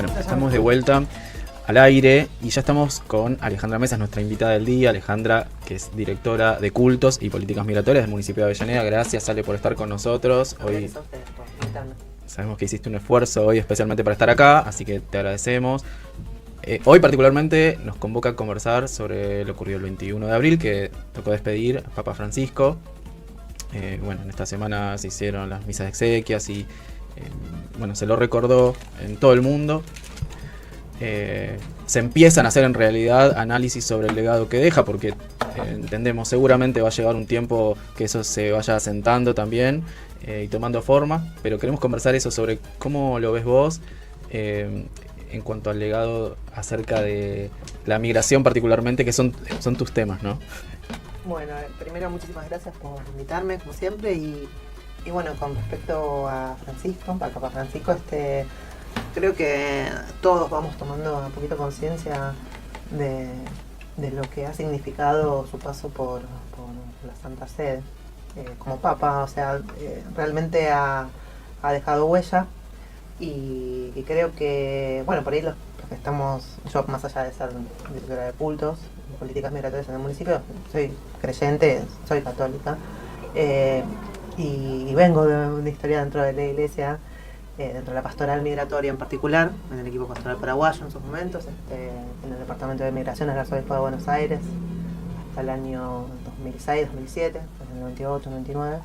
Bueno, estamos de vuelta al aire y ya estamos con Alejandra Mesas, nuestra invitada del día. Alejandra, que es directora de Cultos y Políticas Migratorias del municipio de Avellaneda. Gracias, Ale, por estar con nosotros. Hoy sabemos que hiciste un esfuerzo hoy especialmente para estar acá, así que te agradecemos. Hoy particularmente nos convoca a conversar sobre lo ocurrido el 21 de abril, que tocó despedir a Papa Francisco. Bueno, en esta semana se hicieron las misas de exequias y bueno, se lo recordó en todo el mundo. Se empiezan a hacer en realidad análisis sobre el legado que deja, porque entendemos seguramente va a llegar un tiempo que eso se vaya asentando también y tomando forma, pero queremos conversar eso sobre cómo lo ves vos en cuanto al legado acerca de la migración particularmente, que son tus temas, ¿no? Bueno, primero muchísimas gracias por invitarme, como siempre, y bueno, con respecto a Francisco, al Papa Francisco, creo que todos vamos tomando un poquito conciencia de lo que ha significado su paso por la Santa Sede como Papa. O sea, realmente ha dejado huella y creo que, bueno, por ahí los que estamos, yo más allá de ser directora de cultos y políticas migratorias en el municipio, soy creyente, soy católica y vengo de una historia dentro de la iglesia, dentro de la pastoral migratoria en particular, en el equipo pastoral paraguayo en sus momentos, en el departamento de migración del Arzobispo de Buenos Aires hasta el año 2006, 2007, en el 98, 99.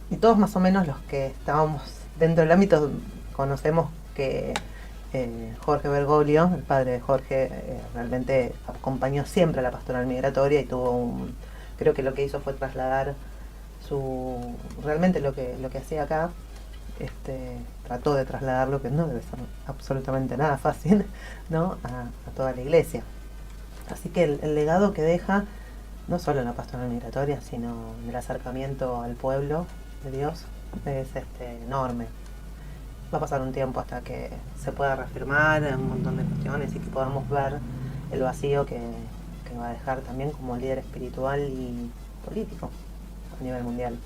Y todos más o menos los que estábamos dentro del ámbito conocemos que Jorge Bergoglio, el padre de Jorge, realmente acompañó siempre a la pastoral migratoria y creo que lo que hizo fue trasladar realmente lo que hacía acá. Trató de trasladarlo, que no debe ser absolutamente nada fácil, ¿no? a toda la iglesia. Así que el legado que deja, no solo en la pastoral migratoria, sino en el acercamiento al pueblo de Dios, es enorme. Va a pasar un tiempo hasta que se pueda reafirmar en un montón de cuestiones y que podamos ver el vacío que va a dejar también como líder espiritual y político a nivel mundial.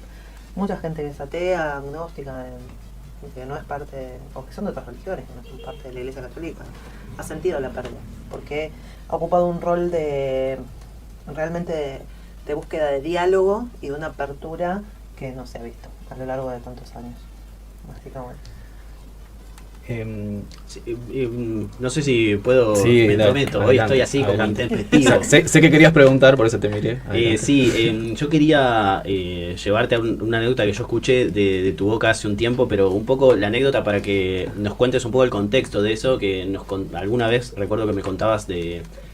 Mucha gente que es atea, agnóstica, que no es parte, o que son de otras religiones, que no son parte de la Iglesia Católica, ha sentido la pérdida, porque ha ocupado un rol realmente de búsqueda de diálogo y de una apertura que no se ha visto a lo largo de tantos años. Así que bueno. No sé si puedo, sí, me prometo, hoy estoy así como intempestivo. sé que querías preguntar, por eso te miré. Yo quería llevarte a una anécdota que yo escuché de tu boca hace un tiempo, pero un poco la anécdota para que nos cuentes un poco el contexto de eso, que alguna vez recuerdo que me contabas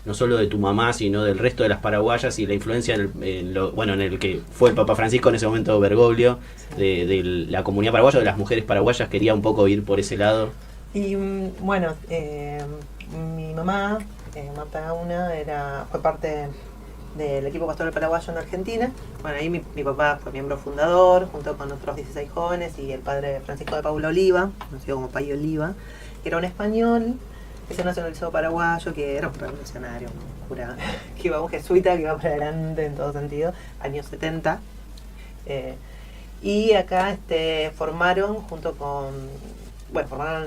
no solo de tu mamá, sino del resto de las paraguayas y la influencia en el que fue el Papa Francisco en ese momento, Bergoglio, de la comunidad paraguaya, de las mujeres paraguayas. Quería un poco ir por ese lado. Y bueno, mi mamá, Marta Gauna, fue parte del equipo pastoral paraguayo en Argentina. Bueno, ahí mi papá fue miembro fundador, junto con otros 16 jóvenes, y el padre Francisco de Paula Oliva, conocido como Pai Oliva, que era un español que se nacionalizó paraguayo, que era un revolucionario, un cura, que iba un jesuita, que iba para adelante en todo sentido, años 70. Y acá formaron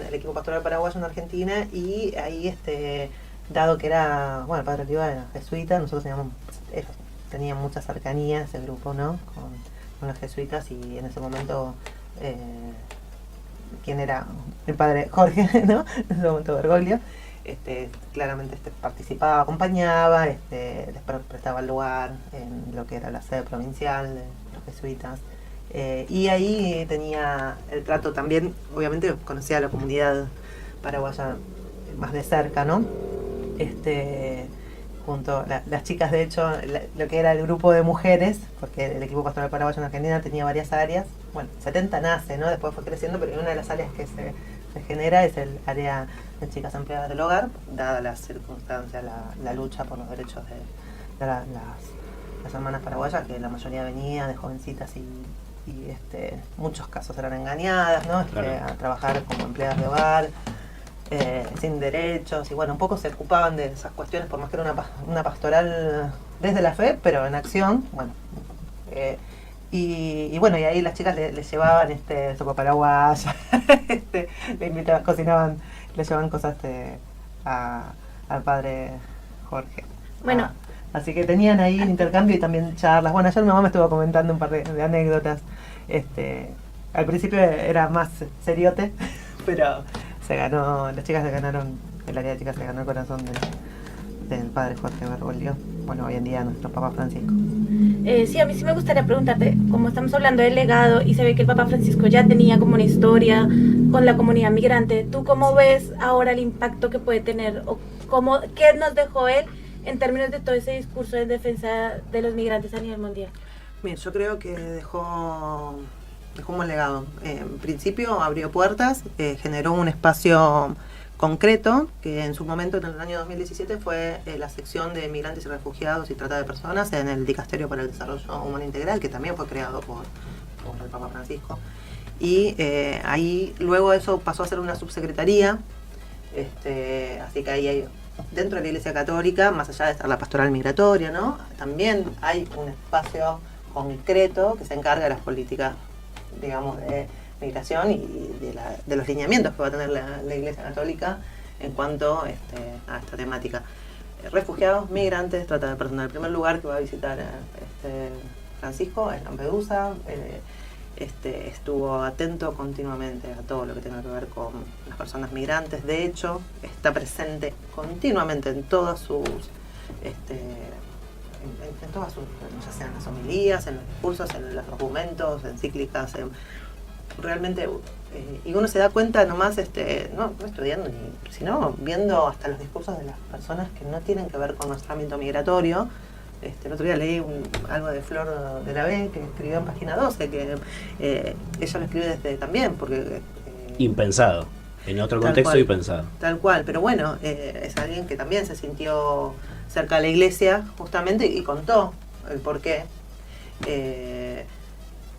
el equipo pastoral paraguayo en Argentina, y ahí dado que era, el padre Oliva era jesuita, ellos tenían mucha cercanía, ese grupo, ¿no? con los jesuitas, y en ese momento quien era el padre Jorge, ¿no? En ese momento Bergoglio, claramente participaba, acompañaba, les prestaba el lugar en lo que era la sede provincial de los jesuitas. Y ahí tenía el trato también, obviamente conocía a la comunidad paraguaya más de cerca, ¿no? Junto a las chicas, de hecho, lo que era el grupo de mujeres, porque el equipo pastoral paraguayo en Argentina tenía varias áreas. Bueno, 70 nace, ¿no? Después fue creciendo, pero una de las áreas que se genera es el área de chicas empleadas del hogar, dada las circunstancias, la lucha por los derechos de las hermanas paraguayas, que la mayoría venía de jovencitas y muchos casos eran engañadas, ¿no? Claro. A trabajar como empleadas de hogar, sin derechos, y bueno, un poco se ocupaban de esas cuestiones, por más que era una pastoral desde la fe, pero en acción. Bueno, y bueno, y ahí las chicas les llevaban sopa paraguaya, le invitaban, cocinaban le llevan cosas al padre Jorge. Bueno. Así que tenían ahí un intercambio y también charlas. Bueno, ayer mi mamá me estuvo comentando un par de anécdotas. Al principio era más seriote, pero las chicas se ganaron, el área de chicas se ganó el corazón del padre Jorge Bergoglio. Bueno, hoy en día nuestro Papa Francisco. Sí, a mí sí me gustaría preguntarte, como estamos hablando del legado y se ve que el Papa Francisco ya tenía como una historia con la comunidad migrante, ¿tú cómo ves ahora el impacto que puede tener o qué nos dejó él en términos de todo ese discurso en defensa de los migrantes a nivel mundial? Bien, yo creo que dejó un buen legado. En principio abrió puertas, generó un espacio concreto, que en su momento, en el año 2017, fue la sección de migrantes y refugiados y trata de personas en el Dicasterio para el Desarrollo Humano Integral, que también fue creado por el Papa Francisco. Y ahí luego eso pasó a ser una subsecretaría, así que ahí hay, dentro de la Iglesia Católica, más allá de estar la pastoral migratoria, ¿no? También hay un espacio concreto que se encarga de las políticas, digamos, de migración y de los lineamientos que va a tener la Iglesia Católica en cuanto a esta temática. Refugiados, migrantes, trata de personas. El primer lugar que va a visitar Francisco es Lampedusa. Estuvo atento continuamente a todo lo que tenga que ver con las personas migrantes. De hecho, está presente continuamente en todas sus ya sean las homilías, en los discursos, en los documentos, encíclicas, realmente, y uno se da cuenta nomás, no estudiando, sino viendo hasta los discursos de las personas que no tienen que ver con nuestro ámbito migratorio. El otro día leí algo de Flor de la B, que escribió en página 12, que ella lo escribe desde también, porque... impensado, en otro contexto impensado. Tal cual, pero bueno, es alguien que también se sintió cerca de la iglesia, justamente, y contó el porqué.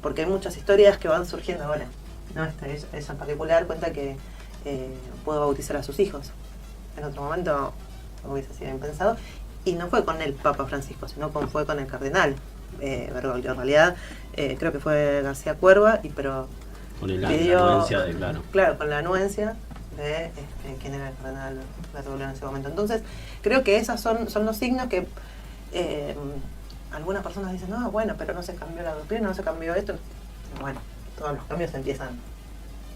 Porque hay muchas historias que van surgiendo ahora, ¿no? Ella en particular cuenta que pudo bautizar a sus hijos. En otro momento hubiese sido impensado. Y no fue con el Papa Francisco, sino fue con el cardenal Bergoglio. En realidad, creo que fue García Cuerva, pero con la pidió, anuencia de, claro. Claro, con la anuencia de quién era el cardenal Bergoglio en ese momento. Entonces, creo que esos son los signos que algunas personas dicen, no, bueno, pero no se cambió la doctrina, no se cambió esto. Bueno, todos los cambios empiezan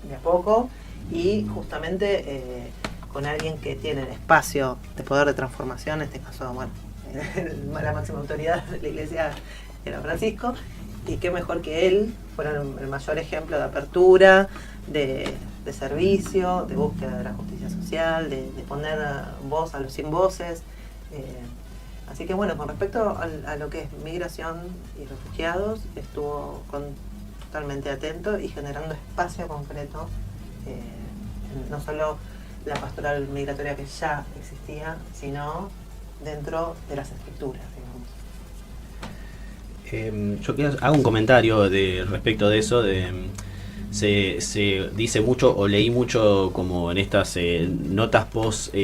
de a poco y justamente con alguien que tiene el espacio de poder de transformación, en este caso, bueno, la máxima autoridad de la iglesia era Francisco, y qué mejor que él fuera el mayor ejemplo de apertura, de servicio, de búsqueda de la justicia social, de poner voz a los sin voces. Así que bueno, con respecto a lo que es migración y refugiados, estuvo totalmente atento y generando espacio concreto, no solo la pastoral migratoria que ya existía, sino dentro de las escrituras, digamos. Yo hago un comentario respecto de eso, se dice mucho o leí mucho como en estas notas post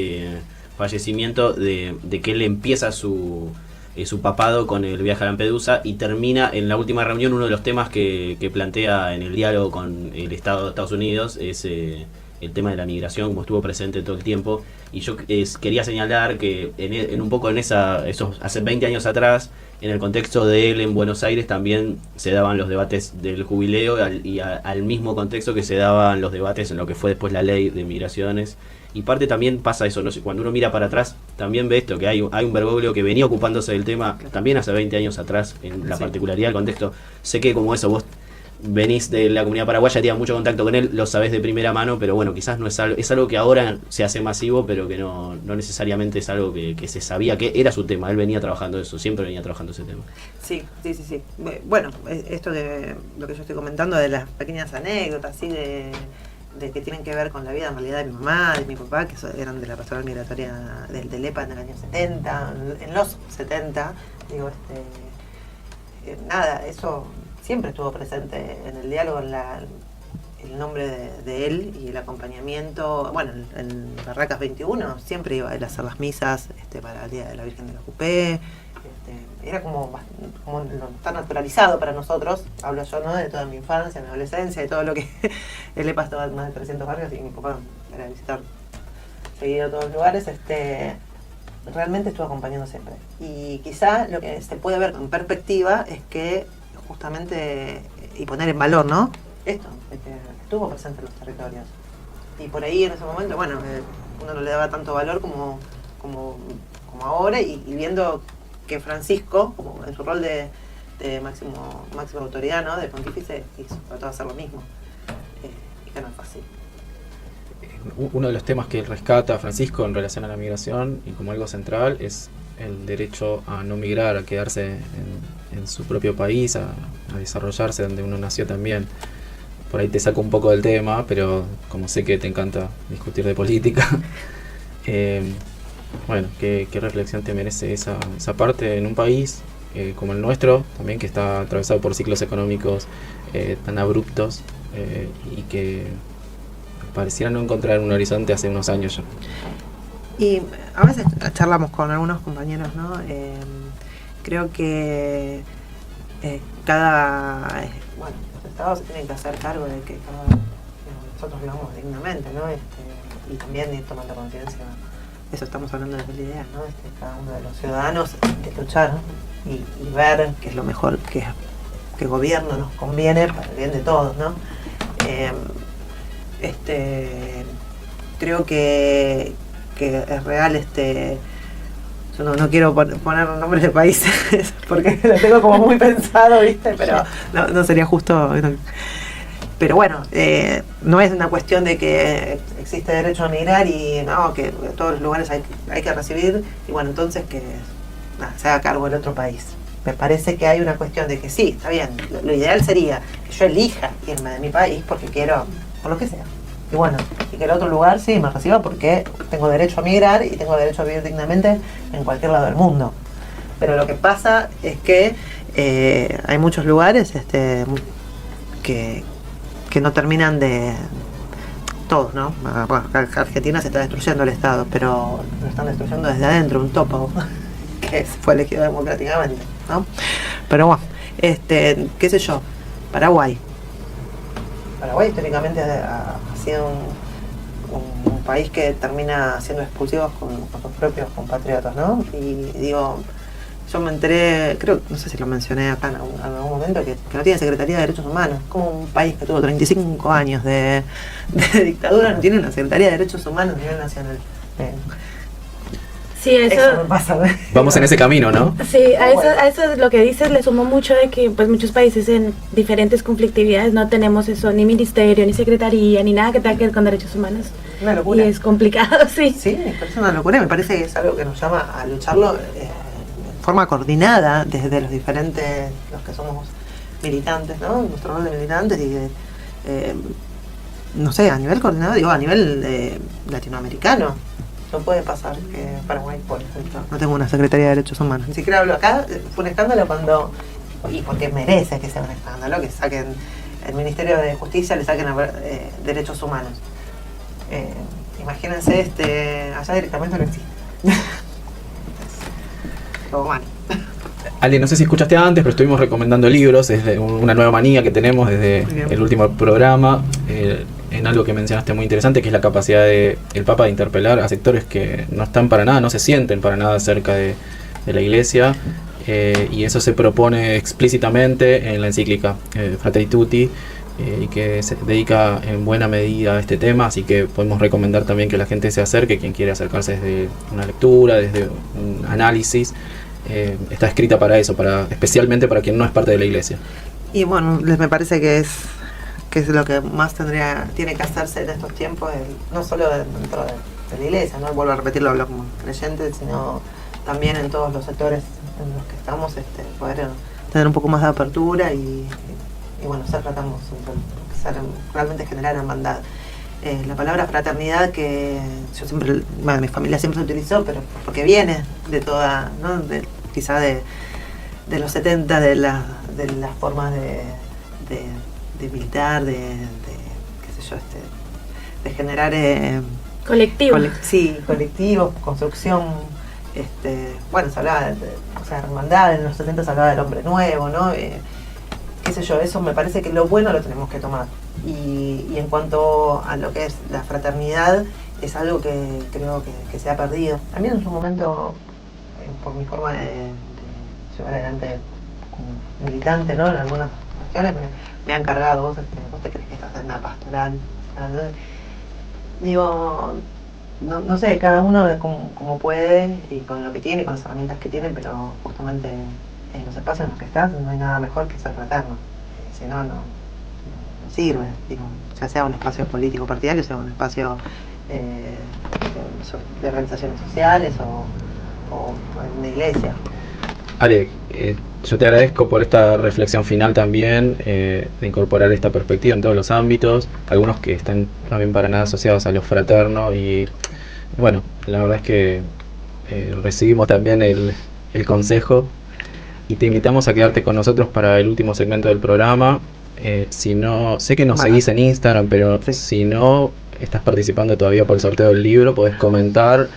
fallecimiento de que él empieza su papado con el viaje a Lampedusa y termina en la última reunión. Uno de los temas que plantea en el diálogo con el Estado de Estados Unidos es el tema de la migración, como estuvo presente todo el tiempo. Y yo quería señalar que en un poco esos hace 20 años atrás, en el contexto de él en Buenos Aires, también se daban los debates del jubileo y al mismo contexto que se daban los debates en lo que fue después la ley de migraciones. Y parte también pasa eso, no sé, cuando uno mira para atrás, también ve esto, que hay un Bergoglio que venía ocupándose del tema también hace 20 años atrás, en la particularidad del contexto. Sé que como eso, vos venís de la comunidad paraguaya, tenías mucho contacto con él, lo sabés de primera mano, pero bueno, quizás no es algo que ahora se hace masivo, pero que no necesariamente es algo que se sabía que era su tema. Él venía trabajando eso, siempre venía trabajando ese tema. Sí. Bueno, esto de lo que yo estoy comentando, de las pequeñas anécdotas, así de que tienen que ver con la vida en realidad de mi mamá, de mi papá, que eran de la pastoral migratoria del EPA en el año 70, en los 70, digo, nada, eso siempre estuvo presente en el diálogo, el nombre de él y el acompañamiento. Bueno, en Barracas 21 siempre iba a él a hacer las misas para el Día de la Virgen de la Cupé. Era como tan naturalizado para nosotros, hablo yo, ¿no?, de toda mi infancia, mi adolescencia, de todo lo que el EPA estaba en más de 300 barrios y mi papá era visitar seguido todos los lugares, realmente estuvo acompañando siempre. Y quizá lo que se puede ver con perspectiva es que justamente, y poner en valor, ¿no? Esto, de que estuvo presente en los territorios. Y por ahí en ese momento, bueno, uno no le daba tanto valor como ahora, y viendo que Francisco, como en su rol de máxima autoridad, ¿no? De pontífice, trató de hacer lo mismo. Y que no es fácil. Uno de los temas que rescata Francisco en relación a la migración y como algo central es el derecho a no migrar, a quedarse en su propio país, a desarrollarse donde uno nació también. Por ahí te saco un poco del tema, pero como sé que te encanta discutir de política, bueno, ¿qué reflexión te merece esa parte en un país como el nuestro, también que está atravesado por ciclos económicos tan abruptos y que pareciera no encontrar un horizonte hace unos años ya? Y a veces charlamos con algunos compañeros, ¿no? Creo que bueno, los estados se tienen que hacer cargo de que nosotros vivamos dignamente, ¿no? Y también ir tomando conciencia, eso estamos hablando desde la idea, ¿no? Cada uno de los ciudadanos de luchar, ¿no? y ver qué es lo mejor que gobierno nos conviene para el bien de todos, ¿no? Creo que es real, yo no quiero poner nombres de países porque lo tengo como muy pensado, ¿viste? Pero no sería justo. Pero bueno, no es una cuestión de que existe derecho a migrar y no, que en todos los lugares hay que recibir, y bueno, entonces que se haga cargo del otro país. Me parece que hay una cuestión de que sí, está bien, lo ideal sería que yo elija irme de mi país porque quiero, por lo que sea. Y bueno, y que el otro lugar sí me reciba porque tengo derecho a migrar y tengo derecho a vivir dignamente en cualquier lado del mundo. Pero lo que pasa es que hay muchos lugares que no terminan de... Todos, ¿no? Bueno, Argentina se está destruyendo el Estado, pero lo están destruyendo desde adentro, un topo que fue elegido democráticamente, ¿no? Pero bueno, qué sé yo, Paraguay históricamente ha sido un país que termina siendo expulsivos con sus propios compatriotas, ¿no? Y digo, yo me enteré, creo, no sé si lo mencioné acá en algún momento, que no tiene Secretaría de Derechos Humanos. Como un país que tuvo 35 años de dictadura no tiene una Secretaría de Derechos Humanos a nivel nacional. Sí, eso me pasa. Vamos en ese camino, ¿no? Sí, a eso es lo que dices, le sumo mucho de que pues muchos países en diferentes conflictividades no tenemos eso, ni ministerio, ni secretaría, ni nada que tenga que ver con derechos humanos. Una locura. Y es complicado, sí. Sí, pero es una locura, me parece que es algo que nos llama a lucharlo de forma coordinada desde los diferentes, los que somos militantes, ¿no? Nuestro rol de militantes y no sé, a nivel coordinado, digo, a nivel latinoamericano. No puede pasar que Paraguay, por ejemplo, no tengo una Secretaría de Derechos Humanos. Ni siquiera hablo acá, fue un escándalo y porque merece que sea un escándalo, que saquen el Ministerio de Justicia, le saquen derechos humanos. Imagínense, allá directamente no existe. Todo mal. Ale, no sé si escuchaste antes, pero estuvimos recomendando libros, es una nueva manía que tenemos desde el último programa, en algo que mencionaste muy interesante, que es la capacidad del Papa de interpelar a sectores que no están para nada, no se sienten para nada cerca de la Iglesia, y eso se propone explícitamente en la encíclica Fratelli Tutti, y que se dedica en buena medida a este tema, así que podemos recomendar también que la gente se acerque, quien quiere acercarse desde una lectura, desde un análisis. Está escrita para eso, especialmente para quien no es parte de la Iglesia. Y bueno, me parece que es lo que más tiene que hacerse en estos tiempos, no solo dentro de la Iglesia, no vuelvo a repetirlo, hablo como creyente, sino también en todos los sectores en los que estamos, poder tener un poco más de apertura y bueno, realmente generar hermandad. La palabra fraternidad, que yo siempre, bueno, mi familia siempre se utilizó, pero porque viene de toda, ¿no? Quizá de los 70, de las formas de militar, qué sé yo, de generar colectivos, construcción. Bueno, se hablaba de hermandad, en los 70 se hablaba del hombre nuevo, ¿no? Qué sé yo, eso me parece que lo bueno lo tenemos que tomar. Y en cuanto a lo que es la fraternidad, es algo que creo que se ha perdido. También en su momento, por mi forma de llevar adelante como militante, ¿no? En algunas cuestiones me han cargado, vos te crees que estás en una pastoral. Digo, no sé, cada uno como puede y con lo que tiene, con las herramientas que tiene, pero justamente en los espacios en los que estás no hay nada mejor que ser fraterno. Si no, no sirve, digo, ya sea un espacio político partidario, sea un espacio de organizaciones sociales o en una iglesia. Ale, yo te agradezco por esta reflexión final también, de incorporar esta perspectiva en todos los ámbitos, algunos que están también para nada asociados a lo fraterno y bueno, la verdad es que recibimos también el consejo y te invitamos a quedarte con nosotros para el último segmento del programa. Si no, sé que nos seguís en Instagram, pero Sí. si no estás participando todavía por el sorteo del libro, podés comentar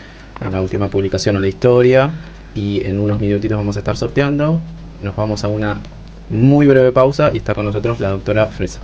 en la última publicación o la historia y en unos minutitos vamos a estar sorteando. Nos vamos a una muy breve pausa y está con nosotros la doctora Fresa.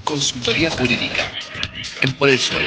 Consultoría jurídica en Por el Suelo.